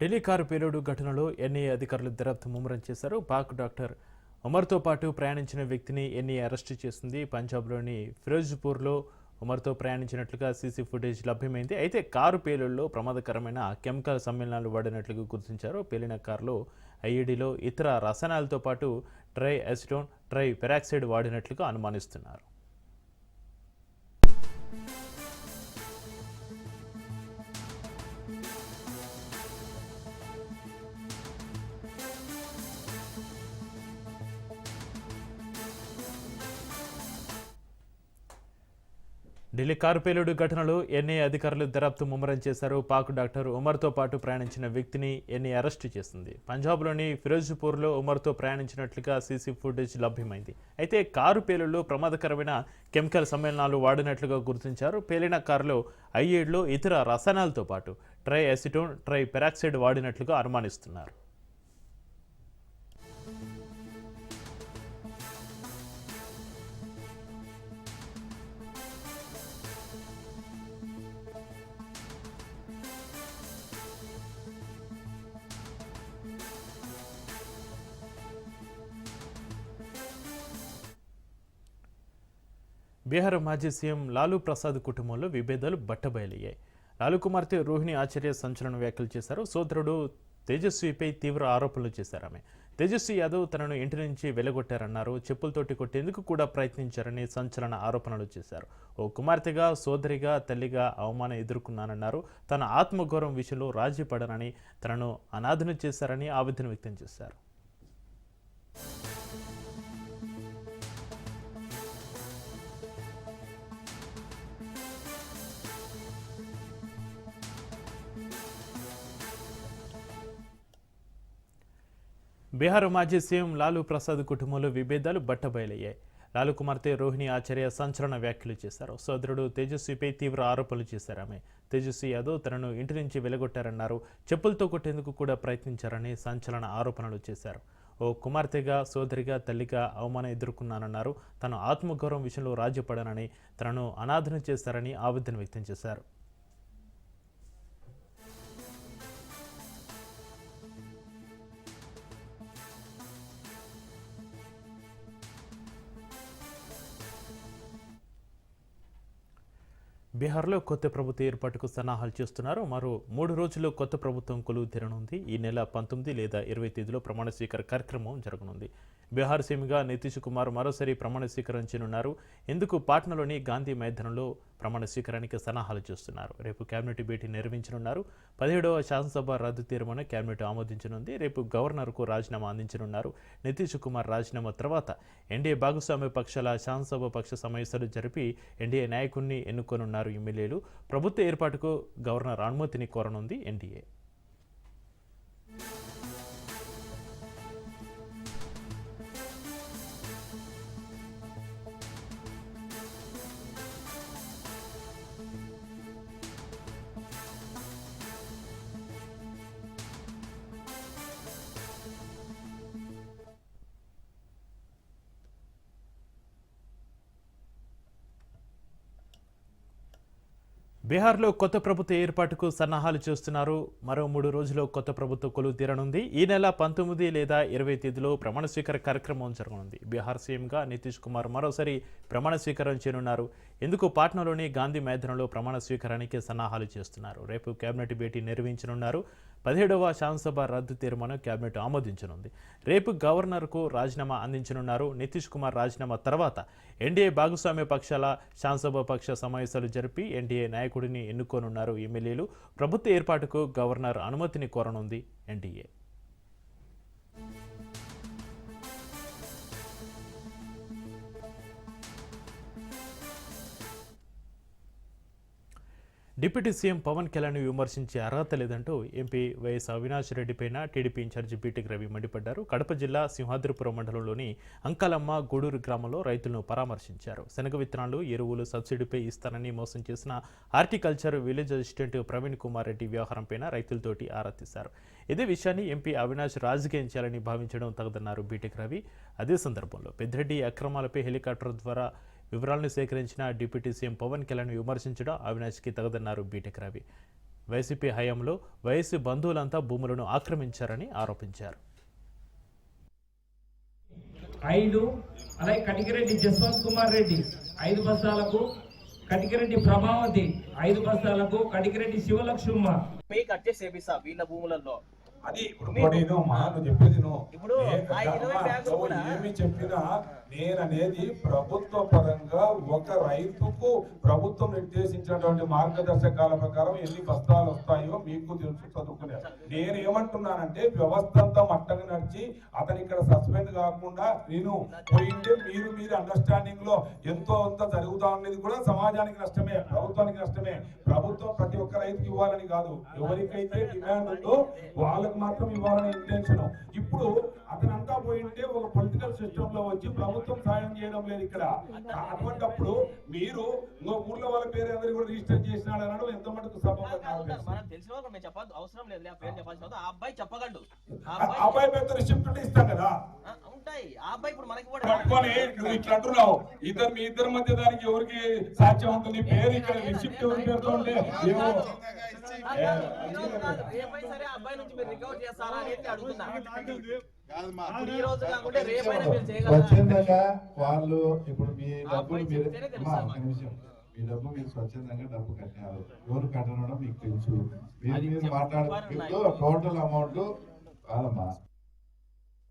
Delhi car పేలుడు ఘటనలో NIA అధికారులు దర్యాప్తు ముమ్మరం చేశారు. పాక్ డాక్టర్ ఉమర్తో పాటు ప్రయాణించిన వ్యక్తిని ఎన్ఐఏ అరెస్టు చేసింది. పంజాబ్లోని ఫిరోజ్పూర్లో ఉమర్తో ప్రయాణించినట్లుగా సీసీ ఫుటేజ్ లభ్యమైంది. అయితే కారు పేలుడులో ప్రమాదకరమైన కెమికల్ సమ్మేళనాలు వాడినట్లుగా గుర్తించారు. పేలిన కారులో ఐఈడీలో ఇతర రసాయనాలతో పాటు ట్రై అసిటోన్, ట్రై పెరాక్సైడ్ వాడినట్లుగా అనుమానిస్తున్నారు. ఢిల్లీ కారు పేలుడు ఘటనలో ఎన్ఐఏ అధికారులు దర్యాప్తు ముమ్మరం చేశారు. పాక్ డాక్టర్ ఉమర్తో పాటు ప్రయాణించిన వ్యక్తిని ఎన్ఐఏ అరెస్టు చేసింది. పంజాబ్లోని ఫిరోజ్పూర్లో ఉమర్తో ప్రయాణించినట్లుగా సీసీ ఫుటేజ్ లభ్యమైంది. అయితే కారు పేలుడులో ప్రమాదకరమైన కెమికల్ సమ్మేళనాలు వాడినట్లుగా గుర్తించారు. పేలిన కారులో ఐఈడీలో ఇతర రసాయనాలతో పాటు ట్రై అసిటోన్, ట్రై పెరాక్సైడ్ వాడినట్లుగా అనుమానిస్తున్నారు. బీహార్ మాజీ సీఎం లాలూ ప్రసాద్ కుటుంబంలో విభేదాలు బట్టబయలయ్యాయి. లాలూ కుమార్తె రోహిణి ఆచార్య సంచలన వ్యాఖ్యలు చేశారు. సోదరుడు తేజస్విపై తీవ్ర ఆరోపణలు చేశారు. ఆమె తేజస్వి యాదవ్ తనను ఇంటి నుంచి వెళ్లగొట్టారన్నారు. చెప్పులతోటి కొట్టేందుకు కూడా ప్రయత్నించారని సంచలన ఆరోపణలు చేశారు. ఓ కుమార్తెగా, సోదరిగా, తల్లిగా అవమానం ఎదుర్కొన్నానన్నారు. తన ఆత్మగౌరవం విషయంలో రాజీ పడనని, తనను అనాథను చేశారని ఆవేదన వ్యక్తం చేశారు. బీహార్ మాజీ సీఎం లాలూ ప్రసాద్ కుటుంబంలో విభేదాలు బట్టబయలయ్యాయి. లాలూ కుమార్తె రోహిణి ఆచార్య సంచలన వ్యాఖ్యలు చేశారు. సోదరుడు తేజస్విపై తీవ్ర ఆరోపణలు చేశారు. ఆమె తేజస్వి యాదవ్ తనను ఇంటి నుంచి వెళ్లగొట్టారన్నారు. చెప్పులతో కొట్టేందుకు కూడా ప్రయత్నించారని సంచలన ఆరోపణలు చేశారు. ఓ కుమార్తెగా, సోదరిగా, తల్లిగా అవమానం ఎదుర్కొన్నానన్నారు. తన ఆత్మగౌరవం విషయంలో రాజీ పడనని, తనను అనాథను చేశారని ఆవేదన వ్యక్తం చేశారు. బీహార్లో కొత్త ప్రభుత్వ ఏర్పాటుకు సన్నాహాలు చేస్తున్నారు. మరో 3 రోజుల్లో కొత్త ప్రభుత్వం కొలువు తీరనుంది. ఈ నెల 19 లేదా 20 తేదీలో ప్రమాణ స్వీకార కార్యక్రమం జరగనుంది. బీహార్ సీఎంగా నితీష్ కుమార్ మరోసారి ప్రమాణ స్వీకారం చేయనున్నారు. ఇందుకు పాట్నాలోని గాంధీ మైదానంలో ప్రమాణ స్వీకారానికి సన్నాహాలు చేస్తున్నారు. రేపు కేబినెట్ భేటీ నిర్వహించనున్నారు. 17వ శాసనసభ రద్దు తీర్మానం కేబినెట్ ఆమోదించనుంది. రేపు గవర్నర్కు రాజీనామా అందించనున్నారు. నితీష్ కుమార్ రాజీనామా తర్వాత ఎన్డీఏ భాగస్వామ్య పక్షాల శాసనసభ పక్ష సమావేశాలు జరిపి ఎన్డీఏ నాయకుడిని ఎన్నుకోనున్నారు. ఎమ్మెల్యేలు ప్రభుత్వ ఏర్పాటుకు గవర్నర్ అనుమతిని కోరనుంది ఎన్డీఏ. బీహార్లో కొత్త ప్రభుత్వ ఏర్పాటుకు సన్నాహాలు చేస్తున్నారు. మరో 3 రోజుల్లో కొత్త ప్రభుత్వ కొలువు తీరనుంది. ఈ నెల 19 లేదా 20 తేదీలో ప్రమాణ స్వీకార కార్యక్రమం జరగనుంది. బీహార్ సీఎంగా నితీష్ కుమార్ మరోసారి ప్రమాణ స్వీకారం చేయనున్నారు. ఇందుకు పాట్నాలోని గాంధీ మైదానంలో ప్రమాణ స్వీకారానికి సన్నాహాలు చేస్తున్నారు. రేపు కేబినెట్ భేటీ నిర్వహించనున్నారు. 17వ శాసనసభ రద్దు తీర్మానం కేబినెట్ ఆమోదించనుంది. రేపు గవర్నర్కు రాజీనామా అందించనున్నారు. నితీష్ కుమార్ రాజీనామా తర్వాత ఎన్డీఏ భాగస్వామ్య పక్షాల శాసనసభ పక్ష సమావేశాలు జరిపి ఎన్డీఏ నాయకుడిని ఎన్నుకోనున్నారు. ఎమ్మెల్యేలు ప్రభుత్వ ఏర్పాటుకు గవర్నర్ అనుమతిని కోరనుంది NDA. Deputy CM Pawan Kalyan విమర్శించే అర్హత లేదంటూ ఎంపీ వైఎస్ అవినాష్ రెడ్డిపైన టీడీపీ ఇన్ఛార్జి బీటెక్ రవి మండిపడ్డారు. కడప జిల్లా సింహాద్రిపురం మండలంలోని అంకాలమ్మ గూడూరు గ్రామంలో రైతులను పరామర్శించారు. శనగ విత్తనాలు, ఎరువులు సబ్సిడీపై ఇస్తానని మోసం చేసిన horticulture village assistant Praveen Kumar Reddy వ్యవహారంపైన రైతులతోటి ఆరా తీశారు. ఇదే విషయాన్ని ఎంపీ అవినాష్ రాజకీయం చేయాలని భావించడం తగదన్నారు బీటెక్ రవి. అదే సందర్భంలో పెద్దిరెడ్డి అక్రమాలపై హెలికాప్టర్ ద్వారా వివరాలను సేకరించిన డిప్యూటీ సీఎం పవన్ కళ్యాణ్ విమర్శించడం అవినాష్కి తగదన్నారు బీటెక్ రవి. వైసీపీ హయాంలో వైసీ బంధువులంతా భూములను ఆక్రమించారని ఆరోపించారు. 5 అలాగే కటికిరెడ్డి జస్వంత్ కుమార్ రెడ్డి 5 బస్తాలకు, కటికిరెడ్డి ప్రభావతి 5 బస్తాలకు, కటికిరెడ్డి శివలక్ష్మ మీకు కట్టే సేపిస్తా వీళ్ళ భూములలో. అది ఇప్పుడు చెప్పేది ఇప్పుడు ఏమి చెప్పినా నేననేది ప్రభుత్వ పరంగా ఒక రైతుకు ప్రభుత్వం నిర్దేశించినటువంటి మార్గదర్శకాల ప్రకారం ఎన్ని బస్తాలు వస్తాయో మీకు తెలుసు, చదువుకునేది. నేను ఏమంటున్నానంటే వ్యవస్థ అంతా మట్టగా నడిచి అతను ఇక్కడ సస్పెండ్ కాకుండా నేను పోయింటే మీరు అండర్స్టాండింగ్ లో ఎంతో అంత జరుగుతా ఉండేది కూడా సమాజానికి నష్టమే, ప్రభుత్వానికి నష్టమే. ప్రభుత్వం ప్రతి ఒక్క రైతుకి ఇవ్వాలని కాదు, ఎవరికైతే డిమాండ్ ఉందో వాళ్ళకు మాత్రం ఇవ్వాలనే ఇంటెన్షన్. ఇప్పుడు అతనంతా పోయింటే ఒక పొలిటికల్ సిస్టమ్ లో వచ్చి ప్రభుత్వం సాయం చేయడం లేదు ఇక్కడ. అటువంటిప్పుడు మీరు ఇంకో ఊర్లో వాళ్ళ పేరు అందరూ కూడా రిజిస్టర్ చేసినాడు అనడం ఎంత మటుకు తెలిసిన వాళ్ళు మేము చెప్పాల్సిన అవసరం లేదు. ఆ పేరు చెప్పాల్సిన ఆ అబ్బాయి చెప్పగలడు. అబ్బాయి పేరు రిసిప్ట్ ఇస్తాం కదా ఉంటాయి. ఆ అబ్బాయి ఇప్పుడు మనకి పట్టుకొని ఇట్లా అంటున్నావు, మీ ఇద్దరి మధ్య దానికి ఎవరికి సాధ్యం ఉంటుంది? పేరు ఇక్కడ రిసిప్ట్ ఎవరి పేరుతో ఉంటే సరే అబ్బాయి నుంచి మీరు రికవర్ చేస్తారా అనేది అడుగుతున్నా. స్వచ్ఛందంగా వాళ్ళు ఇప్పుడు మీ డబ్బులు మీ డబ్బు మీరు స్వచ్ఛందంగా డబ్బు కట్టారు, ఎవరు కట్టడం మీకు తెలుసు. మీరు మాట్లాడుతూ టోటల్ అమౌంట్ కాదమ్మా.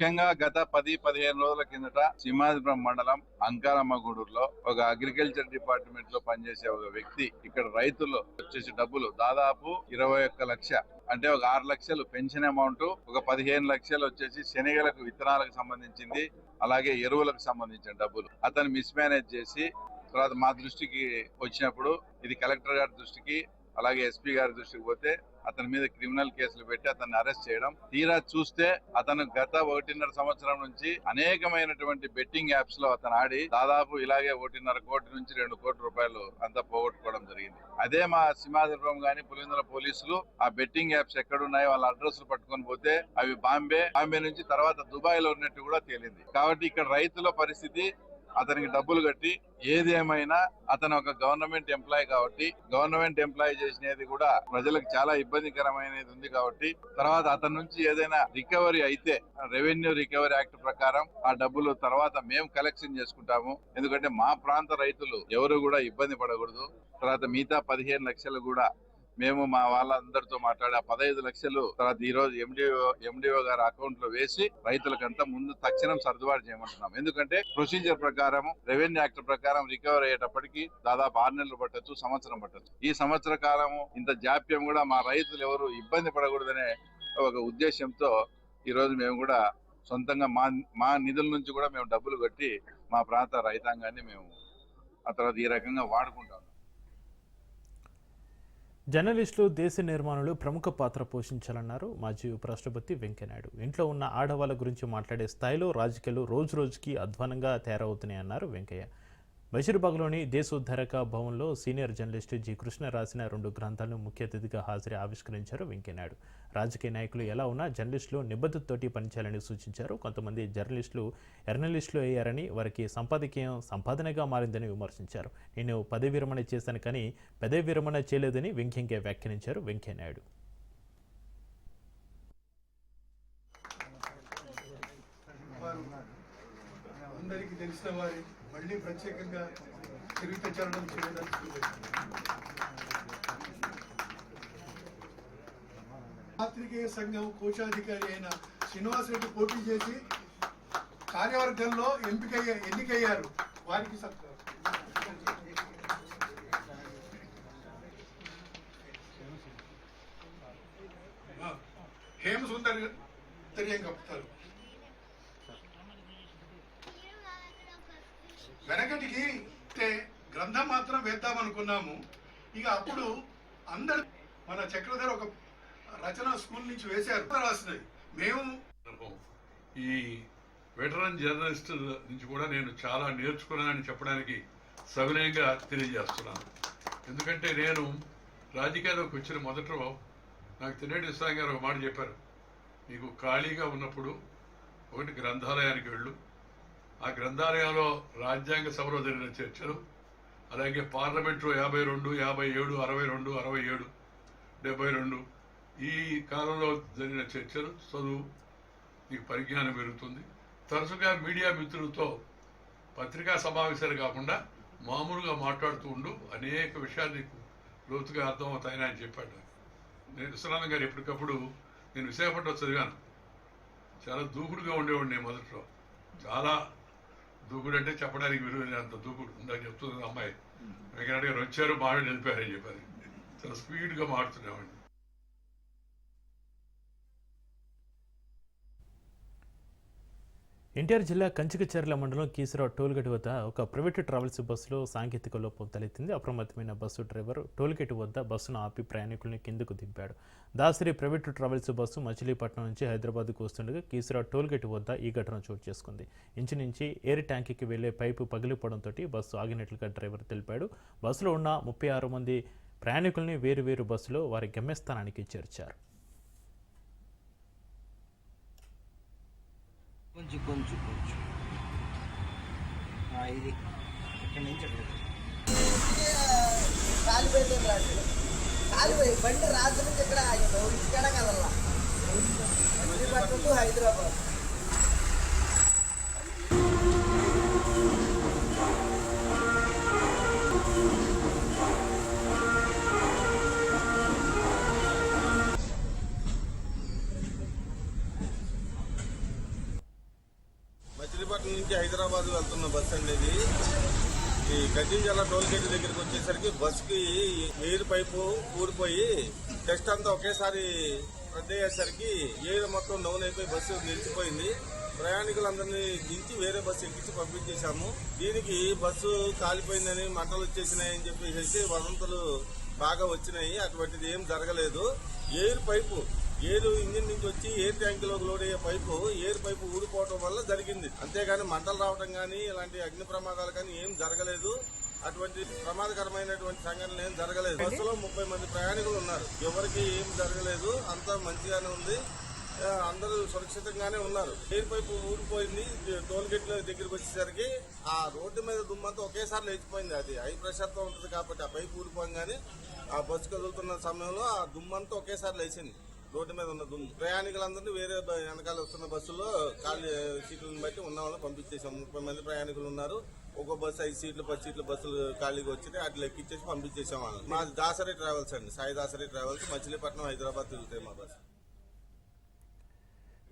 ముఖ్యంగా గత 10-15 రోజుల కిందట సింహాద్రిపురం మండలం అంకారమ్మగూడూరులో ఒక అగ్రికల్చర్ డిపార్ట్మెంట్ లో పనిచేసే ఒక వ్యక్తి ఇక్కడ రైతులు వచ్చేసి డబ్బులు దాదాపు 21 లక్ష, అంటే ఒక 6 లక్షలు పెన్షన్ అమౌంట్, ఒక 15 లక్షలు వచ్చేసి శనగలకు విత్తనాలకు సంబంధించింది, అలాగే ఎరువులకు సంబంధించిన డబ్బులు అతను మిస్ మేనేజ్ చేసి తర్వాత మా దృష్టికి వచ్చినప్పుడు ఇది కలెక్టర్ గారి దృష్టికి అలాగే ఎస్పీ గారి దృష్టికి పోతే అతని మీద క్రిమినల్ కేసులు పెట్టి అతన్ని అరెస్ట్ చేయడం. తీరా చూస్తే అతను గత 1.5 సంవత్సరం నుంచి అనేకమైనటువంటి బెట్టింగ్ యాప్స్ లో అతను ఆడి దాదాపు ఇలాగే 1.5 కోటి నుంచి 2 కోట్ల రూపాయలు అంతా పోగొట్టుకోవడం జరిగింది. అదే మా సింహాద్రిపురం గాని పులివెందుల పోలీసులు ఆ బెట్టింగ్ యాప్స్ ఎక్కడున్నాయో వాళ్ళ అడ్రస్లు పట్టుకొని పోతే అవి బాంబే నుంచి తర్వాత దుబాయ్ లో ఉన్నట్టు కూడా తేలింది. కాబట్టి ఇక్కడ రైతుల పరిస్థితి, అతనికి డబ్బులు కట్టి ఏది ఏమైనా అతను ఒక గవర్నమెంట్ ఎంప్లాయీ కాబట్టి గవర్నమెంట్ ఎంప్లాయీ చేసినది కూడా ప్రజలకు చాలా ఇబ్బందికరమైనది ఉంది కాబట్టి తర్వాత అతని నుంచి ఏదైనా రికవరీ అయితే రెవెన్యూ రికవరీ యాక్ట్ ప్రకారం ఆ డబ్బులు తర్వాత మేము కలెక్షన్ చేసుకుంటాము. ఎందుకంటే మా ప్రాంత రైతులు ఎవరు కూడా ఇబ్బంది పడకూడదు. తర్వాత మిగతా 15 లక్షలు కూడా మేము మా వాళ్ళందరితో మాట్లాడి 15 లక్షలు తర్వాత ఈ రోజు ఎండిఓ గారి అకౌంట్ లో వేసి రైతులకంతా ముందు తక్షణం సర్దుబాటు చేయమంటున్నాం. ఎందుకంటే ప్రొసీజర్ ప్రకారం రెవెన్యూ యాక్ట్ ప్రకారం రికవర్ అయ్యేటప్పటికి దాదాపు 6 నెలలు పట్టొచ్చు, సంవత్సరం పట్టొచ్చు. ఈ సంవత్సర కాలము ఇంత జాప్యం కూడా మా రైతులు ఎవరు ఇబ్బంది పడకూడదనే ఒక ఉద్దేశంతో ఈ రోజు మేము కూడా సొంతంగా మా నిధుల నుంచి కూడా మేము డబ్బులు కట్టి మా ప్రాంత రైతాంగాన్ని మేము ఆ తర్వాత ఈ రకంగా వాడుకుంటాం. జర్నలిస్టులు దేశ నిర్మాణంలో ప్రముఖ పాత్ర పోషించాలన్నారు మాజీ ఉపరాష్ట్రపతి వెంకయ్యనాయుడు. ఇంట్లో ఉన్న ఆడవాళ్ళ గురించి మాట్లాడే స్థాయిలో రాజకీయాలు రోజు రోజుకి అధ్వానంగా తయారవుతున్నాయన్నారు వెంకయ్య. బషీర్బాగ్లోని దేశోద్ధరక భవన్లో సీనియర్ జర్నలిస్టు జి కృష్ణ రాసిన 2 గ్రంథాలను ముఖ్య అతిథిగా హాజరై ఆవిష్కరించారు వెంకయ్యనాయుడు. రాజకీయ నాయకులు ఎలా ఉన్నా జర్నలిస్టులు నిబద్ధతతోటి పనిచేయాలని సూచించారు. కొంతమంది జర్నలిస్టులు ఎర్నలిస్టులు అయ్యారని, వారికి సంపాదకీయం సంపాదనగా మారిందని విమర్శించారు. నేను పదవి విరమణ చేశాను కానీ పదవి విరమణ చేయలేదని వ్యంగ్యంగా వ్యాఖ్యానించారు వెంకయ్యనాయుడు. అందరికీ తెలిసిన వారి మళ్ళీ ప్రత్యేకంగా చరిత్ర చరణం చేయదలుచుకుంది. పాత్రికేయ సంఘం కోశాధికారి అయిన శ్రీనివాస్ రెడ్డి పోటీ చేసి కార్యవర్గంలో ఎన్నికయ్యారు. వారికి హేమసుందర్యం కప్పుతారు. వెనకటికి గ్రంథం మాత్రం వేద్దామనుకున్నాము. ఇక అప్పుడు అందరు మన చక్రధర్ ఒక రచన స్కూల్ నుంచి వేశారు, రాసినవి. మేము ఈ వెటరన్ జర్నలిస్ట్ నుంచి కూడా నేను చాలా నేర్చుకున్నానని చెప్పడానికి సవినయంగా తెలియజేస్తున్నాను. ఎందుకంటే నేను రాజకీయాల్లోకి వచ్చిన మొదట్లో నాకు తినేటి విశ్రాం గారు ఒక మాట చెప్పారు, నీకు ఖాళీగా ఉన్నప్పుడు ఒకటి గ్రంథాలయానికి వెళ్ళు, ఆ గ్రంథాలయంలో రాజ్యాంగ సభలో జరిగిన చర్చలు, అలాగే పార్లమెంట్లో 52, 57, 62, 67 72 ఈ కాలంలో జరిగిన చర్చలు చదువు, నీకు పరిజ్ఞానం పెరుగుతుంది. తరచుగా మీడియా మిత్రులతో పత్రికా సమావేశాలు కాకుండా మామూలుగా మాట్లాడుతూ ఉండు, అనేక విషయాలు నీకు లోతుగా అర్థమవుతాయని ఆయన చెప్పాడు. నేను విశ్వనాథం గారు ఎప్పటికప్పుడు నేను విశాఖపట్నం చదివాను. చాలా దూకుడుగా ఉండేవాడు నేను మొదట్లో. చాలా దూకుడు అంటే చెప్పడానికి విలువ అంత దూకుడు ఉందని చెప్తుంది అమ్మాయి. వెంకయ్య గారు వచ్చారు, మాట్లాడి వెళ్ళిపోయారని చెప్పారు. చాలా స్పీడ్గా మాట్లాడుతునేవాడిని. ఎన్టీఆర్ జిల్లా కంచికచర్ల మండలం కీసరావు టోల్గేట్ వద్ద ఒక ప్రైవేటు ట్రావెల్స్ బస్సులో సాంకేతిక లోపం తలెత్తింది. అప్రమత్తమైన బస్సు డ్రైవర్ టోల్గేట్ వద్ద బస్సును ఆపి ప్రయాణికుల్ని కిందకు దింపాడు. Dasari private travels bus Machilipatnam నుంచి హైదరాబాద్కు వస్తుండగా కీసరావు టోల్గేట్ వద్ద ఈ ఘటన చోటు చేసుకుంది. ఇంచు నుంచి ఎయిర్ ట్యాంక్కి వెళ్లే పైపు పగిలిపోవడంతో బస్సు ఆగినట్లుగా డ్రైవర్ తెలిపాడు. బస్సులో ఉన్న 36 మంది ప్రయాణికుల్ని వేరు బస్సులో వారి గమ్యస్థానానికి చేర్చారు. కొంచెం ఇది ఇక్కడ నుంచి కాలిపోయి బండి రాత్రి నుంచి ఇక్కడ ఇక్కడ కదల్లా మచిలీపట్నం హైదరాబాద్. మచిలీపట్నం నుంచి హైదరాబాద్ వెళ్తున్న బస్ అండి ఇది. ఈ కంచికచర్ల టోల్ గేట్ దగ్గరికి వచ్చేసరికి బస్కి ఎయిర్ పైపు ఊడిపోయి టెస్ట్ అంతా ఒకేసారి రద్దు అయ్యేసరికి ఎయిర్ మొత్తం డౌన్ అయిపోయి బస్సు నిలిచిపోయింది. ప్రయాణికులందరినీ దించి వేరే బస్సు ఎక్కించి పంపించేశాము. దీనికి బస్సు కాలిపోయిందని, మంటలు వచ్చేసినాయని చెప్పేసి వదంతులు బాగా వచ్చినాయి. అటువంటిది ఏం జరగలేదు. ఎయిర్ పైపు ఇంజిన్ నుంచి వచ్చి ఎయిర్ ట్యాంకులోకి లోడ్ అయ్యే పైపు ఎయిర్ పైపు ఊడిపోవడం వల్ల జరిగింది. అంతేగాని మంటలు రావడం కానీ ఇలాంటి అగ్ని ప్రమాదాలు కానీ ఏం జరగలేదు. అటువంటి ప్రమాదకరమైనటువంటి సంఘటనలు ఏం జరగలేదు. బస్సులో 30 మంది ప్రయాణికులు ఉన్నారు. ఎవరికి ఏం జరగలేదు. అంతా మంచిగానే ఉంది. అందరూ సురక్షితంగానే ఉన్నారు. ఎయిర్ పైపు ఊడిపోయింది. టోల్ గేట్ దగ్గరికి వచ్చేసరికి ఆ రోడ్డు మీద దుమ్మంతా ఒకేసారి లేచిపోయింది. అది హై ప్రెషర్ తో ఉంటుంది కాబట్టి ఆ పైపు ఊడిపోగానే ఆ బస్సు కదులుతున్న సమయంలో ఆ దుమ్మంతా ఒకేసారి లేచింది. రోడ్డు మీద ఉన్న దుమ్ము ప్రయాణికులందరినీ వేరే వెనకాల వస్తున్న బస్సులో ఖాళీ సీట్లను బట్టి ఉన్న వాళ్ళని పంపించేసాం. 30 మంది ప్రయాణికులు ఉన్నారు. ఒక్కో బస్సు 5 సీట్లు 10 సీట్ల బస్సులు ఖాళీగా వచ్చి అట్లా ఎక్కించేసి పంపించేసాం వాళ్ళు. మా దాసరి ట్రావెల్స్ అండి, సాయి దాసరి ట్రావెల్స్, మచిలీపట్నం హైదరాబాద్ తిరుగుతాయి మా బస్సు.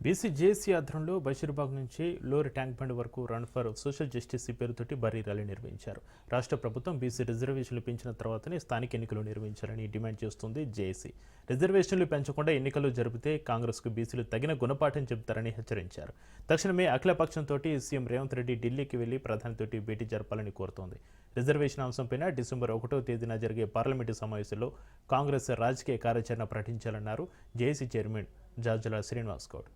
బీసీ జేఏసీ ఆధ్వర్యంలో బషీర్బాగ్ నుంచి లోరి ట్యాంక్ బండ్ వరకు రన్ ఫర్ సోషల్ జస్టిస్ పేరుతోటి భారీ ర్యాలీ నిర్వహించారు. రాష్ట్ర ప్రభుత్వం బీసీ రిజర్వేషన్లు పెంచిన తర్వాతనే స్థానిక ఎన్నికలు నిర్వహించాలని డిమాండ్ చేస్తుంది జేఏసీ. రిజర్వేషన్లు పెంచకుండా ఎన్నికలు జరిపితే కాంగ్రెస్కు బీసీలు తగిన గుణపాఠం చెబుతారని హెచ్చరించారు. తక్షణమే అఖిలపక్షంతో సీఎం రేవంత్ రెడ్డి ఢిల్లీకి వెళ్లి ప్రధానితోటి భేటీ జరపాలని కోరుతోంది. రిజర్వేషన్ అంశంపైన డిసెంబర్ 1వ తేదీన జరిగే పార్లమెంటు సమావేశంలో కాంగ్రెస్ రాజకీయ కార్యాచరణ ప్రకటించాలన్నారు జేఏసీ చైర్మన్ జాజుల శ్రీనివాస్ గౌడ్.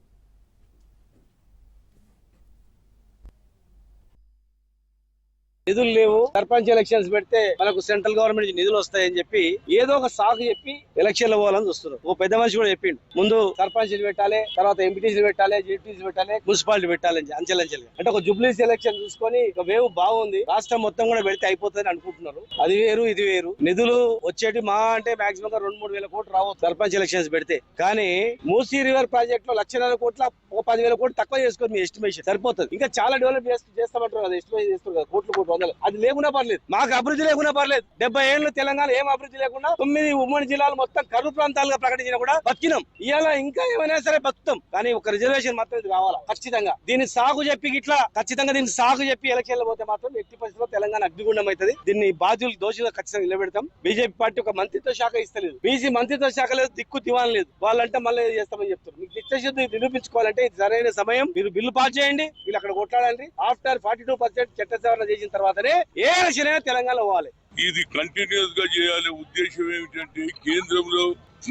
నిధులు లేవు, సర్పంచ్ ఎలక్షన్స్ పెడితే మనకు సెంట్రల్ గవర్నమెంట్ నుంచి నిధులు వస్తాయని చెప్పి ఏదో ఒక సాగు చెప్పి ఎలక్షన్లు పోవాలని చూస్తున్నారు. ఒక పెద్ద మనిషి కూడా చెప్పిండు, ముందు సర్పంచ్లు పెట్టాలి, తర్వాత ఎంపీటీసీలు పెట్టాలి, జెడ్పీసీలు పెట్టాలి, మున్సిపాలిటీ పెట్టాలని అంచెలంచెలుగా. అంటే ఒక జుబ్లీస్ ఎలక్షన్ చూసుకొని ఒక వేవ్ బాగుంది, రాష్ట్రం మొత్తం కూడా పెడితే అయిపోతుందని అనుకుంటున్నారు. అది వేరు ఇది వేరు. నిధులు వచ్చేటి మా అంటే మాక్సిమం 2-3 వేల కోట్లు రావచ్చు సర్పంచ్ ఎలక్షన్స్ పెడితే. కానీ మూసీ రివర్ ప్రాజెక్ట్ లో 1,00,000 కోట్ల ఒక 10,000 కోట్లు తక్కువ చేసుకొని మీ ఎస్టిమేషన్ సరిపోతుంది. ఇంకా చాలా డెవలప్ చేస్తామంటారు కదా, ఎస్టిమేషన్ చేస్తారు కదా, కోట్లు అది లేకున్నా పర్లేదు, మాకు అభివృద్ధి లేకున్నా పర్లేదు. 70 ఏళ్ళు తెలంగాణ ఏం అభివృద్ధి లేకుండా 9 ఉమ్మడి జిల్లాలు మొత్తం కరువు ప్రాంతాలుగా ప్రకటించినా కూడా బతికినాం. ఇవాళ ఇంకా ఏమైనా సరే బతుకుతాం, కానీ ఒక రిజర్వేషన్ మాత్రం ఇది కావాలా ఖచ్చితంగా. దీన్ని సాగు చెప్పి ఇట్లా ఖచ్చితంగా దీన్ని సాగు చెప్పి ఎలక్షన్లు పోతే మాత్రం ఎట్టి పరిస్థితుల్లో తెలంగాణ అగ్నిగుండం అవుతుంది. దీన్ని బాధ్యులు దోషులుగా ఖచ్చితంగా నిలబెడతాం. బీజేపీ పార్టీ ఒక మంత్రిత్వ శాఖ ఇస్తలేదు, బీసీ మంత్రిత్వ శాఖ లేదు, దిక్కు దివాన్ లేదు. వాళ్ళంటే మళ్ళీ చేస్తామని చెప్తారు. మీకు చిత్తశుద్ధి నిరూపించుకోవాలంటే ఇది సరైన సమయం. మీరు బిల్లు పాస్ చేయండి, వీళ్ళు అక్కడ కొట్లాడండి. ఆఫ్టర్ 42% చట్ట సవరణ చేసిన తర్వాతనే ఏ ఎలక్షన్ అయినా తెలంగాణ పోవాలి. ఇది కంటిన్యూస్ గా చేయాలి. ఉద్దేశం ఏమిటంటే కేంద్రంలో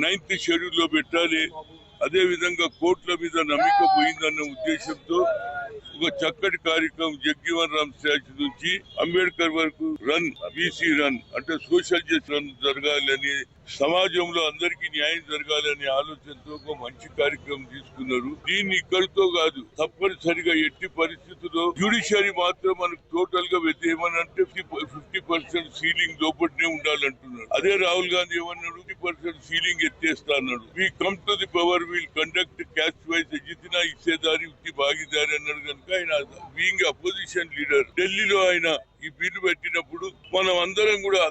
9th షెడ్యూల్ లో పెట్టాలి. అదే విధంగా కోర్టుల మీద నమ్మిక పోయిందన్న ఉద్దేశంతో ఒక చక్కటి కార్యక్రమం జగ్జీవన్ రామ్ స్టాచ్యూ నుంచి అంబేద్కర్ వరకు రన్, బీసీ రన్ అంటే సోషల్ జస్టిస్ రన్ జరగాలని, సమాజంలో అందరికీ న్యాయం జరగాలనే ఆలోచనతో ఒక మంచి కార్యక్రమం తీసుకున్నారు. దీన్ని ఇక్కడితో కాదు, తప్పనిసరిగా ఎట్టి పరిస్థితుల్లో జరుగుతుందో జ్యుడిషియరీ మాత్రం మనకు టోటల్ గా ఏమనంటే 50% సీలింగ్ లోపలనే ఉండాలంటున్నాడు. అదే రాహుల్ గాంధీ ఏమన్నాడు, 50% సీలింగ్ ఎత్తేస్తా అన్నాడు. We come to the power, will conduct caste wise జితినా ఇచ్చేదారి ఉత్తి భాగీదారి అన్నాడు. కనుక ఆయన బీయింగ్ అపోజిషన్ లీడర్ ఢిల్లీలో ఆయన ఈ బిల్లు పెట్టినప్పుడు మనం అందరం కూడా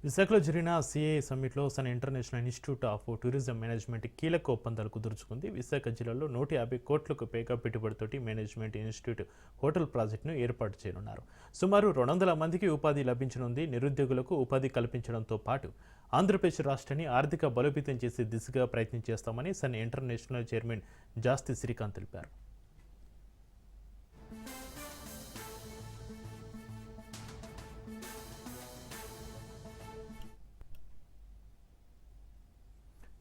విశాఖలో జరిగిన సిఐ సమ్మిట్లో Sun international institute of tourism management కీలక ఒప్పందాలు కుదుర్చుకుంది. విశాఖ జిల్లాలో 150 కోట్లకు పైగా పెట్టుబడితోటి మేనేజ్మెంట్ ఇన్స్టిట్యూట్ హోటల్ ప్రాజెక్టును ఏర్పాటు చేయనున్నారు. సుమారు 200 మందికి ఉపాధి లభించనుంది. నిరుద్యోగులకు ఉపాధి కల్పించడంతో పాటు ఆంధ్రప్రదేశ్ రాష్ట్రాన్ని ఆర్థిక బలోపేతం చేసే దిశగా ప్రయత్నం చేస్తామని సన్ ఇంటర్నేషనల్ చైర్మన్ జాస్తి శ్రీకాంత్ తెలిపారు.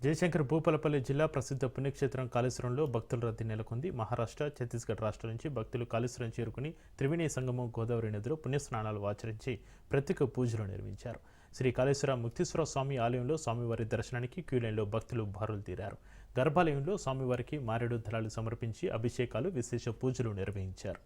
జయశంకర్ భూపాలపల్లి జిల్లా ప్రసిద్ధ పుణ్యక్షేత్రం కాళేశ్వరంలో భక్తుల రద్దీ నెలకొంది. మహారాష్ట్ర, ఛత్తీస్గఢ్ రాష్ట్రాల నుంచి భక్తులు కాళేశ్వరం చేరుకుని త్రివేణి సంగమం గోదావరి నదిలో పుణ్యస్నానాలు ఆచరించి ప్రత్యేక పూజలు నిర్వహించారు. శ్రీ కాళేశ్వర ముక్తీశ్వర స్వామి ఆలయంలో స్వామివారి దర్శనానికి క్యూలైన్లో భక్తులు బారులు తీరారు. గర్భాలయంలో స్వామివారికి మారేడు దళాలు సమర్పించి అభిషేకాలు, విశేష పూజలు నిర్వహించారు.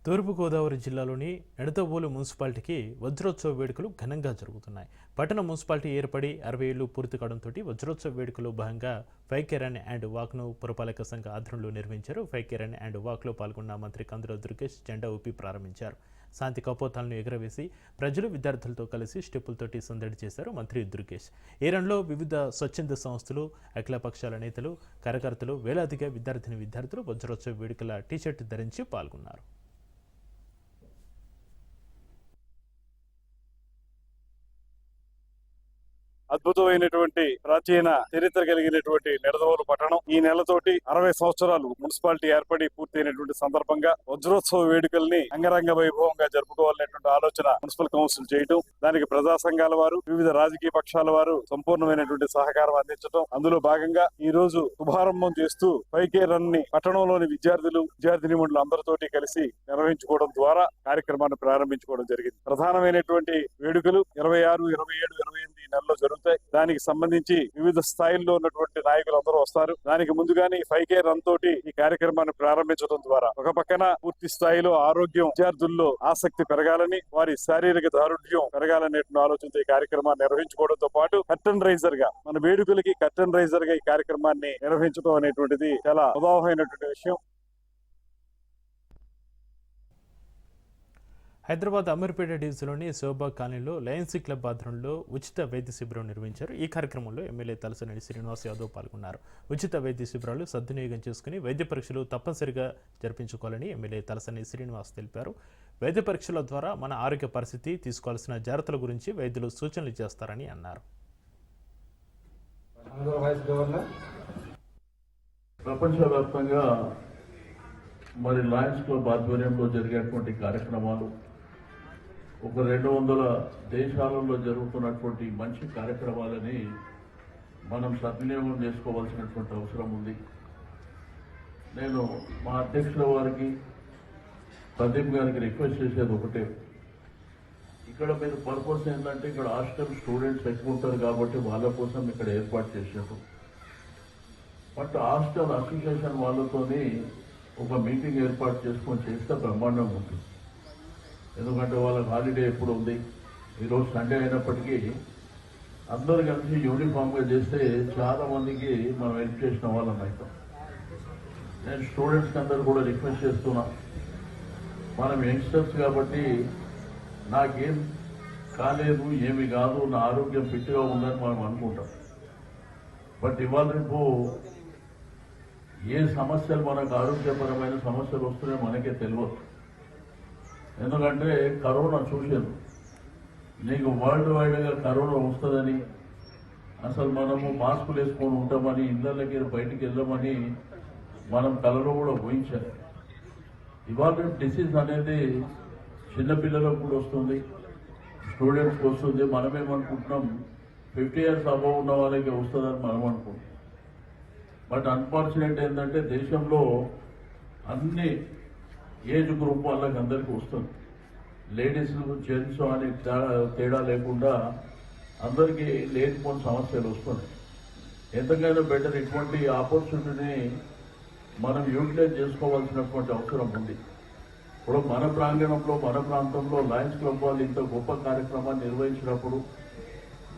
తూర్పుగోదావరి జిల్లాలోని ఎడతవోలు మున్సిపాలిటీకి వజ్రోత్సవ వేడుకలు ఘనంగా జరుగుతున్నాయి. పట్టణ మున్సిపాలిటీ ఏర్పడి 60 ఏళ్లు పూర్తి కావడంతో వజ్రోత్సవ వేడుకలో భాగంగా ఫైకే రన్ అండ్ వాక్ను పురపాలక సంఘ ఆధ్వర్యంలో నిర్వహించారు. ఫైకే రన్ అండ్ వాక్లో పాల్గొన్న మంత్రి కందుల దుర్గేష్ జెండా ఊపి ప్రారంభించారు. శాంతి కపోతాలను ఎగరవేసి ప్రజలు, విద్యార్థులతో కలిసి స్టెప్పులతోటి సందడి చేశారు మంత్రి దుర్గేష్. ఈ రన్లో వివిధ స్వచ్ఛంద సంస్థలు, అఖిలపక్షాల నేతలు, కార్యకర్తలు, వేలాదిగా విద్యార్థులు వజ్రోత్సవ వేడుకల టీషర్ట్ ధరించి పాల్గొన్నారు. అద్భుతమైనటువంటి ప్రాచీన చరిత్ర కలిగినటువంటి నిడదవోలు పట్టణం ఈ నెలతోటి 60 సంవత్సరాలు మున్సిపాలిటీ ఏర్పడి పూర్తయినటువంటి సందర్భంగా వజ్రోత్సవ వేడుకల్ని అంగరంగ వైభవంగా జరుపుకోవాలనేటువంటి ఆలోచన మున్సిపల్ కౌన్సిల్ చేయడం, దానికి ప్రజా సంఘాల వారు, వివిధ రాజకీయ పక్షాల వారు సంపూర్ణమైనటువంటి సహకారం అందించడం, అందులో భాగంగా ఈ రోజు శుభారంభం చేస్తూ ఫైకే రన్ ని పట్టణంలోని విద్యార్థినిమణులు అందరితోటి కలిసి నిర్వహించుకోవడం ద్వారా కార్యక్రమాన్ని ప్రారంభించుకోవడం జరిగింది. ప్రధానమైనటువంటి వేడుకలు 26, 27, 28 నెలలో జరుగుతాయి. దానికి సంబంధించి వివిధ స్థాయిల్లో ఉన్నటువంటి నాయకులు అందరూ వస్తారు. దానికి ముందుగానే 5K రన్ తోటి ఈ కార్యక్రమాన్ని ప్రారంభించడం ద్వారా ఒక పక్కన పూర్తి స్థాయిలో ఆరోగ్యం, విద్యార్థుల్లో ఆసక్తి పెరగాలని, వారి శారీరక దారుఢ్యం పెరగాలనే ఆలోచనతో ఈ కార్యక్రమాన్ని నిర్వహించుకోవడంతో పాటు కర్టన్ రైజర్ గా, మన వేడుకలకి కర్టన్ రైజర్ గా ఈ కార్యక్రమాన్ని నిర్వహించడం అనేటువంటిది చాలా ఉదాహరణమైనటువంటి విషయం. హైదరాబాద్ అమీర్పేట డివిజన్లోని శోభా కాలనీలో లయన్సీ క్లబ్ ఆధ్వర్యంలో ఉచిత వైద్య శిబిరం నిర్వహించారు. ఈ కార్యక్రమంలో ఎమ్మెల్యే తలసాని శ్రీనివాస్ యాదవ్ పాల్గొన్నారు. ఉచిత వైద్య శిబిరాలు సద్వినియోగం చేసుకుని వైద్య పరీక్షలు తప్పనిసరిగా జరిపించుకోవాలని ఎమ్మెల్యే తలసాని శ్రీనివాస్ తెలిపారు. వైద్య పరీక్షల ద్వారా మన ఆరోగ్య పరిస్థితి, తీసుకోవాల్సిన జాగ్రత్తల గురించి వైద్యులు సూచనలు చేస్తారని అన్నారు. ప్రపంచవ్యాప్తంగా మరి లయన్స్ క్లబ్ ఆధ్వర్యంలో జరిగేటువంటి కార్యక్రమాలు, ఒక 200 దేశాలలో జరుగుతున్నటువంటి మంచి కార్యక్రమాలని మనం సద్వినియోగం చేసుకోవాల్సినటువంటి అవసరం ఉంది. నేను మా అధ్యక్షుల వారికి, ప్రదీప్ గారికి రిక్వెస్ట్ చేసేది ఒకటే, ఇక్కడ మీరు పర్పస్ ఏంటంటే ఇక్కడ హాస్టల్ స్టూడెంట్స్ ఎక్కువ ఉంటారు కాబట్టి వాళ్ళ కోసం ఇక్కడ ఏర్పాటు చేశారు. బట్ హాస్టల్ అసోసియేషన్ వాళ్ళతోని ఒక మీటింగ్ ఏర్పాటు చేసుకొని చేస్తే బ్రహ్మాండంగా ఉంటుంది. ఎందుకంటే వాళ్ళకి హాలిడే ఎప్పుడు ఉంది, ఈరోజు సండే అయినప్పటికీ అందరు కలిసి యూనిఫామ్గా చేస్తే చాలా మందికి మనం హెల్ప్ చేసిన వాళ్ళం అవుతాం. నేను స్టూడెంట్స్కి అందరూ కూడా రిక్వెస్ట్ చేస్తున్నా, మనం యంగ్స్టర్స్ కాబట్టి నాకేం కాలేదు, ఏమి కాదు, నా ఆరోగ్యం ఫిట్గా ఉందని మనం అనుకుంటాం. బట్ ఇవాళ రేపు ఏ సమస్యలు, మనకు ఆరోగ్యపరమైన సమస్యలు వస్తున్నాయో మనకే తెలియదు. ఎందుకంటే కరోనా చూశాను, నీకు వరల్డ్ వైడ్గా కరోనా వస్తుందని, అసలు మనము మాస్కులు వేసుకొని ఉంటామని, ఇళ్ళకి బయటికి వెళ్ళమని మనం కలలో కూడా ఊహించాలి. ఇవాళ డిసీజ్ అనేది చిన్నపిల్లలకు కూడా వస్తుంది, స్టూడెంట్స్కి వస్తుంది. మనమేమనుకుంటున్నాం 50 years అబవ్ ఉన్న వాళ్ళకి వస్తుందని మనం అనుకుంటున్నాం. బట్ అన్ఫార్చునేట్ ఏంటంటే దేశంలో అన్ని ఏజ్ గ్రూప్ వాళ్ళకి అందరికీ వస్తుంది. లేడీస్ జెంట్స్ అని తేడా లేకుండా అందరికీ లేనిపోని సమస్యలు వస్తున్నాయి. ఎంతకైనా బెటర్ ఇటువంటి ఆపర్చునిటీని మనం యూటిలైజ్ చేసుకోవాల్సినటువంటి అవసరం ఉంది. ఇప్పుడు మన ప్రాంగణంలో మన ప్రాంతంలో లయన్స్ క్లబ్ వాళ్ళు ఇంత గొప్ప కార్యక్రమాన్ని నిర్వహించినప్పుడు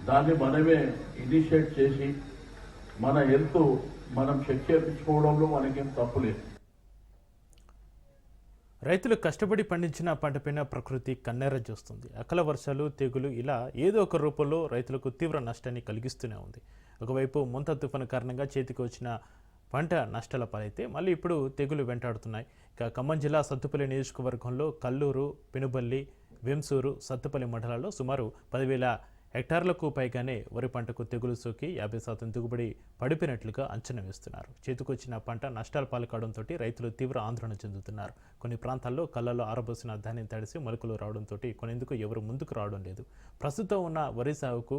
దాన్ని మనమే ఇనిషియేట్ చేసి మన హెల్త్ మనం చెక్ చేయించుకోవడంలో మనకేం తప్పులేదు. రైతులు కష్టపడి పండించిన పంటపైన ప్రకృతి కన్నెర చూస్తుంది. అకాల వర్షాలు, తెగులు ఇలా ఏదో ఒక రూపంలో రైతులకు తీవ్ర నష్టాన్ని కలిగిస్తూనే ఉంది. ఒకవైపు ముంత తుఫాను కారణంగా చేతికి వచ్చిన పంట నష్టాల పాలైతే మళ్ళీ ఇప్పుడు తెగులు వెంటాడుతున్నాయి. ఇక ఖమ్మం జిల్లా సత్తుపల్లి నియోజకవర్గంలో కల్లూరు, పెనుబల్లి, వెంసూరు, సత్తుపల్లి మండలాల్లో సుమారు 10,000 హెక్టార్లకు పైగానే వరి పంటకు తెగులు సోకి 50% దిగుబడి పడిపోయినట్లుగా అంచనా వేస్తున్నారు. చేతికొచ్చిన పంట నష్టాల పాల్కావడంతో రైతులు తీవ్ర ఆందోళన చెందుతున్నారు. కొన్ని ప్రాంతాల్లో కళ్ళలో ఆరబోసిన ధాన్యం తడిసి మొలకలు రావడంతో కొనేందుకు ఎవరు ముందుకు రావడం లేదు. ప్రస్తుతం ఉన్న వరి సాగుకు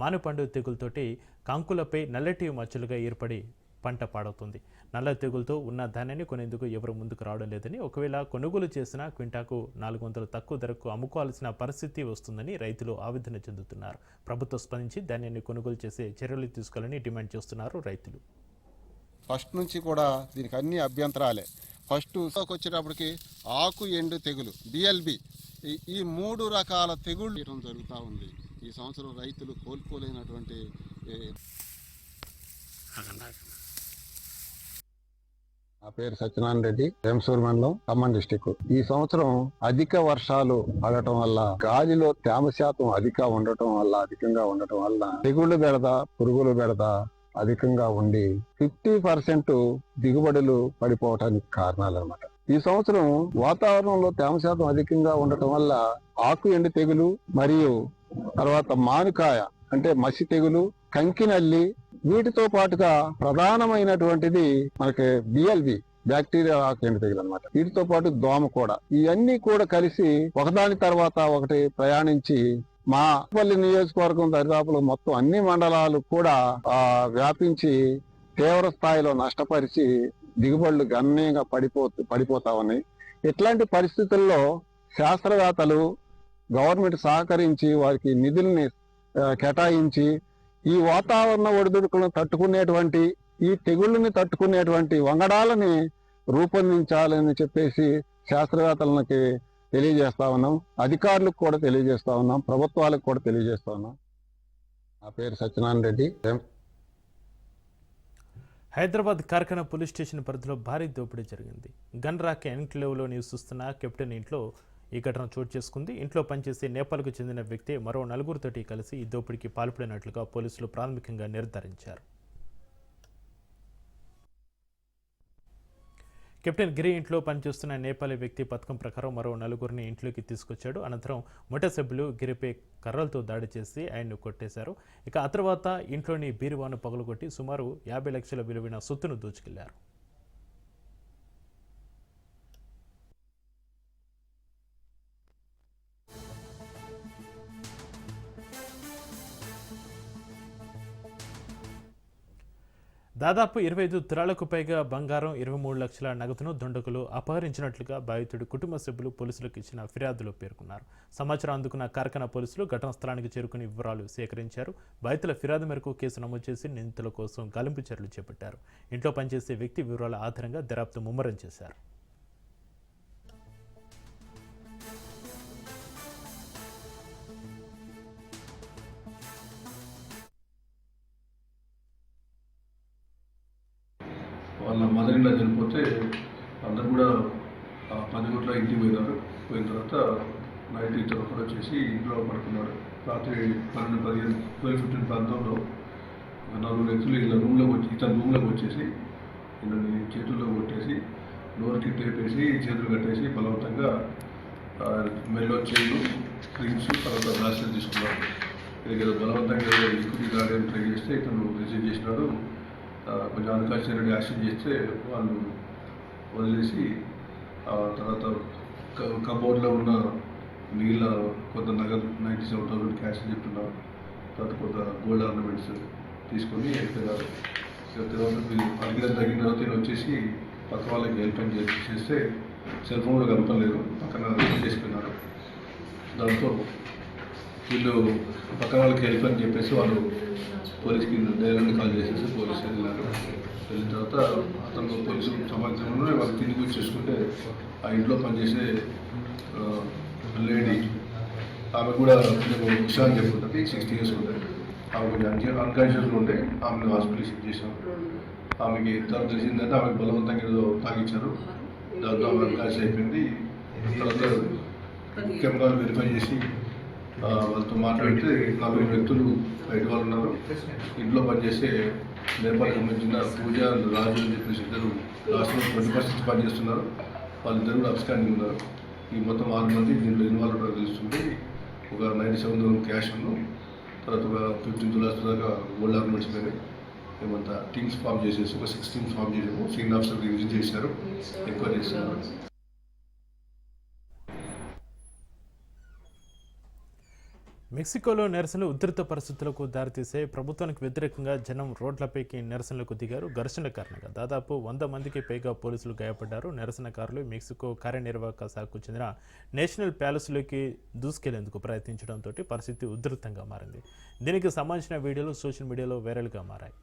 మానుపండు తెగులతోటి కాంకులపై నల్లటి మచ్చలుగా ఏర్పడి పంట పాడవుతుంది. నల్ల తెగులతో ఉన్న ధాన్యాన్ని కొనేందుకు ఎవరు ముందుకు రావడం లేదని, ఒకవేళ కొనుగోలు చేసిన క్వింటాకు 400 తక్కువ ధరకు అమ్ముకోవాల్సిన పరిస్థితి వస్తుందని రైతులు ఆవేదన చెందుతున్నారు. ప్రభుత్వం స్పందించి ధాన్యాన్ని కొనుగోలు చేసే చర్యలు తీసుకోవాలని డిమాండ్ చేస్తున్నారు రైతులు. ఫస్ట్ నుంచి కూడా దీనికి అన్ని అభ్యంతరాలే. ఫస్ట్ వచ్చేటప్పటికి ఆకు ఎండు తెగులు బిఎల్బి, ఈ 3 రకాల తెగుళ్ళు జరుగుతూ ఉంది. ఈ సంవత్సరం రైతులు కోల్పోలేనటువంటి. నా పేరు సత్యనారాయణ రెడ్డి, వెంసూరు మండలం, ఖమ్మం డిస్టిక్. ఈ సంవత్సరం అధిక వర్షాలు పడటం వల్ల, గాలిలో తేమ శాతం అధికంగా ఉండటం వల్ల తెగుళ్ళు బెడద, పురుగులు బెడద అధికంగా ఉండి 50% దిగుబడులు పడిపోవటానికి కారణాలు అన్నమాట. ఈ సంవత్సరం వాతావరణంలో తేమ శాతం అధికంగా ఉండటం వల్ల ఆకు ఎండు తెగులు మరియు తర్వాత మానుకాయ అంటే మసి తెగులు, కంకినల్లి, వీటితో పాటుగా ప్రధానమైనటువంటిది మనకి బిఎల్బి బ్యాక్టీరియా ఆకు ఎండు తెగులు అన్నమాట. వీటితో పాటు దోమ కూడా, ఇవన్నీ కూడా కలిసి ఒకదాని తర్వాత ఒకటి ప్రయాణించి మా పల్లి నియోజకవర్గం దరిదాపులో మొత్తం అన్ని మండలాలు కూడా వ్యాపించి తీవ్ర స్థాయిలో నష్టపరిచి దిగుబడులు గణనీయంగా పడిపోతా ఉన్నాయి. ఇట్లాంటి పరిస్థితుల్లో శాస్త్రవేత్తలు గవర్నమెంట్ సహకరించి వారికి నిధుల్ని కేటాయించి ఈ వాతావరణ ఒడిదుడుకులను తట్టుకునేటువంటి, ఈ తెగుళ్ళని తట్టుకునేటువంటి వంగడాలని రూపొందించాలని చెప్పేసి శాస్త్రవేత్తలకి తెలియజేస్తా ఉన్నాం. అధికారులకు కూడా తెలియజేస్తా ఉన్నాం, ప్రభుత్వాలకు కూడా తెలియజేస్తా ఉన్నాం. నా పేరు సత్యనారాయణ రెడ్డి. హైదరాబాద్ కార్ఖానా పోలీస్ స్టేషన్ పరిధిలో భారీ దోపిడీ జరిగింది. గన్ రాక్ ఎన్క్లేవ్లో నివసిస్తున్న కెప్టెన్ ఇంట్లో ఈ ఘటన చోటు చేసుకుంది. ఇంట్లో పనిచేసే నేపాల్కు చెందిన వ్యక్తి మరో 4తోటి కలిసి ఈ దోపిడీకి పాల్పడినట్లుగా పోలీసులు ప్రాథమికంగా నిర్ధారించారు. కెప్టెన్ గిరి ఇంట్లో పనిచేస్తున్న నేపాలీ వ్యక్తి పథకం ప్రకారం మరో 4గురిని ఇంట్లోకి తీసుకొచ్చాడు. అనంతరం ముఠా సభ్యులు గిరిపై కర్రలతో దాడి చేసి ఆయన్ను కొట్టేశారు. ఇక ఆ తర్వాత ఇంట్లోని బీరువాను పగలగొట్టి సుమారు 50 లక్షల విలువైన సొత్తును దోచుకెళ్లారు. దాదాపు 25 తులాలకు పైగా బంగారం, 23 లక్షల నగదును దుండగులు అపహరించినట్లుగా బాధితుడి కుటుంబ సభ్యులు పోలీసులకు ఇచ్చిన ఫిర్యాదులో పేర్కొన్నారు. సమాచారం అందుకున్న కార్ఖానా పోలీసులు ఘటనా స్థలానికి చేరుకుని వివరాలు సేకరించారు. బాధితుల ఫిర్యాదు మేరకు కేసు నమోదు చేసి నిందితుల కోసం గాలింపు చర్యలు చేపట్టారు. ఇంట్లో పనిచేసే వ్యక్తి వివరాల ఆధారంగా దర్యాప్తు ముమ్మరం చేశారు. వాళ్ళ మదర్ ఇలా చనిపోతే అందరూ కూడా 10 గంటల ఇంటికి పోయినారు. పోయిన తర్వాత నైట్ ఇద్దరు ఒకరు వచ్చేసి ఇంట్లో పడుకున్నాడు. రాత్రి 12-15 ప్రాంతంలో 4 వ్యక్తులు ఇలా రూమ్లోకి వచ్చేసి ఇతని చేతుల్లో కొట్టేసి నోరుకి టేపేసి చేతులు కట్టేసి బలవంతంగా మెల్లో చైన్లు, రింగ్స్, తర్వాత బ్రాస్లెట్ తీసుకున్నారు. ఏదో బలవంతంగా లిక్విడ్ గార్డెన్ ట్రై చేస్తే ఇతను రిసీవ్ చేసినాడు. కొంచెం అన్కాన్షియస్ యాక్షన్ చేస్తే వాళ్ళు వదిలేసి తర్వాత కబోర్డ్లో ఉన్న నీళ్ళ కొంత నగదు 97,000 క్యాష్ చెప్తున్నారు. తర్వాత కొంత గోల్డ్ ఆర్నమెంట్స్ తీసుకొని వెళ్ళిపోయినారు. తర్వాత అడిగిన తగిన తర్వాత వచ్చేసి పక్క వాళ్ళకి హెల్ప్ చేస్తే సెల్ ఫోన్ కూడా కలపలేదు, పక్కన చేసుకున్నారు. దాంతో వీళ్ళు పక్కన వాళ్ళకి హెల్ప్ అని చెప్పేసి వాళ్ళు పోలీస్కి ధైర్యాన్ని కాల్ చేసేసి పోలీసు వెళ్ళినారు. వెళ్ళిన తర్వాత అతను పోలీసు సమాచారంలో వాళ్ళు తిరిగి వచ్చేసుకుంటే ఆ ఇంట్లో పనిచేసే లేడీ ఆమె కూడా మేము ఉషా అని చెప్పుకుంటుంది, 60 years ఉంటుంది. ఆమె కొంచెం అన్కాన్షియస్లో ఉంటే ఆమెను హాస్పిటల్ షిఫ్ట్ చేశాం. ఆమెకి తర్వాత తెలిసిందంటే ఆమెకు బలవంతంగా ఏదో తాగించారు, దాంతో ఆమె అన్కాన్షియస్ అయిపోయింది. తర్వాత కెమెరాలు వెరిఫై చేసి వాళ్ళతో మాట్లాడితే 40 వ్యక్తులు బయట వాళ్ళు ఉన్నారు. ఇంట్లో పనిచేసే నేపాల్కి సంబంధించిన పూజ రాజు అని చెప్పేసి ఇద్దరు లాస్ట్లో 20% పనిచేస్తున్నారు. వాళ్ళిద్దరు అబ్స్కాండింగ్ ఉన్నారు. ఈ మొత్తం 6 మంది దీంట్లో ఇన్వాల్వ్ ఉన్నారో తెలుస్తుంది. ఒక 97,000 క్యాష్ ఉన్నాం, తర్వాత ఒక 15 lakhs దాకా గోల్డ్ ఆర్నమెంట్స్ మీద ఏమంతా టీమ్స్ ఫామ్ చేసేసి ఒక 6 teams ఫామ్ చేసాము. సీనియర్ ఆఫీసర్ విజిట్ చేశారు, ఎంక్వైరీ చేస్తున్నారు. మెక్సికోలో నిరసనలు ఉధృత పరిస్థితులకు దారితీసే ప్రభుత్వానికి వ్యతిరేకంగా జనం రోడ్లపైకి నిరసనలకు దిగారు. ఘర్షణ కారణంగా దాదాపు 100 మందికి పైగా పోలీసులు గాయపడ్డారు. నిరసనకారులు మెక్సికో కార్యనిర్వాహక శాఖకు చెందిన నేషనల్ ప్యాలెస్లోకి దూసుకెళ్లేందుకు ప్రయత్నించడంతో పరిస్థితి ఉధృతంగా మారింది. దీనికి సంబంధించిన వీడియోలు సోషల్ మీడియాలో వైరల్గా మారాయి.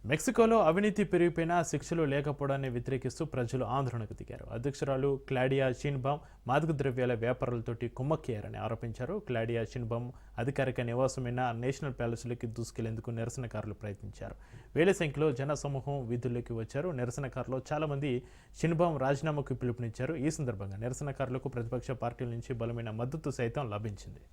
మెక్సికోలో అవినీతి పెరిగిపోయినా శిక్షలు లేకపోవడాన్ని వ్యతిరేకిస్తూ ప్రజలు ఆందోళనకు దిగారు. అధ్యక్షురాలు క్లాడియా షీన్బామ్ మాదక ద్రవ్యాల వ్యాపారులతోటి కుమ్మక్కయ్యారని ఆరోపించారు. క్లాడియా షీన్బామ్ అధికారిక నివాసమైన నేషనల్ ప్యాలెస్లోకి దూసుకెళ్లేందుకు నిరసనకారులు ప్రయత్నించారు. వేల సంఖ్యలో జనసమూహం వీధుల్లోకి వచ్చారు. నిరసనకారులు చాలామంది షీన్బామ్ రాజీనామాకు పిలుపునిచ్చారు. ఈ సందర్భంగా నిరసనకారులకు ప్రతిపక్ష పార్టీల నుంచి బలమైన మద్దతు సైతం లభించింది.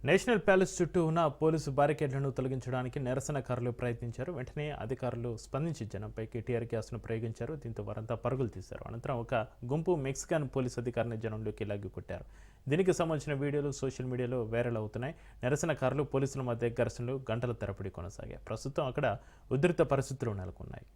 నేషనల్ ప్యాలెస్ చుట్టూ ఉన్న పోలీసు బారికేడ్లను తొలగించడానికి నిరసనకారులు ప్రయత్నించారు. వెంటనే అధికారులు స్పందించి జనంపైకి టీఆర్ గ్యాస్ను ప్రయోగించారు. దీంతో వారంతా పరుగులు తీశారు. అనంతరం ఒక గుంపు మెక్సికన్ పోలీసు అధికారిని జనంలోకి లాగికొట్టారు. దీనికి సంబంధించిన వీడియోలు సోషల్ మీడియాలో వైరల్ అవుతున్నాయి. నిరసనకారులు పోలీసుల మధ్య ఘర్షణలు గంటల తరబడి కొనసాగాయి. ప్రస్తుతం అక్కడ ఉధృత పరిస్థితులు నెలకొన్నాయి.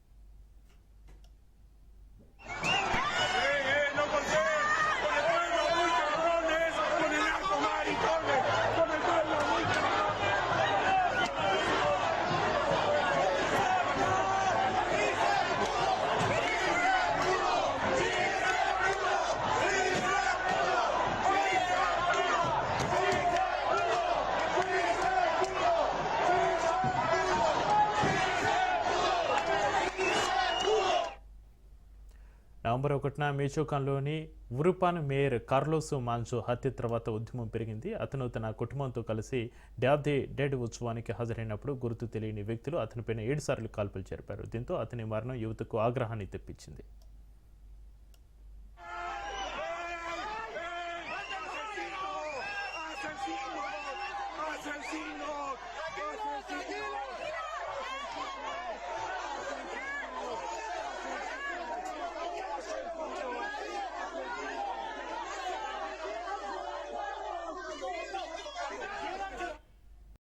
నవంబర్ 1న మిచోకాన్లోని ఉరుపాన్ మేయర్ కార్లోస్ మాన్జో హత్య తర్వాత ఉద్యమం పెరిగింది. అతను తన కుటుంబంతో కలిసి డ్యాబ్ ది డెడ్ ఉత్సవానికి హాజరైనప్పుడు గుర్తు తెలియని వ్యక్తులు అతనిపైన 7 సార్లు కాల్పులు జరిపారు. దీంతో అతని మరణం యువతకు ఆగ్రహాన్ని తెప్పించింది.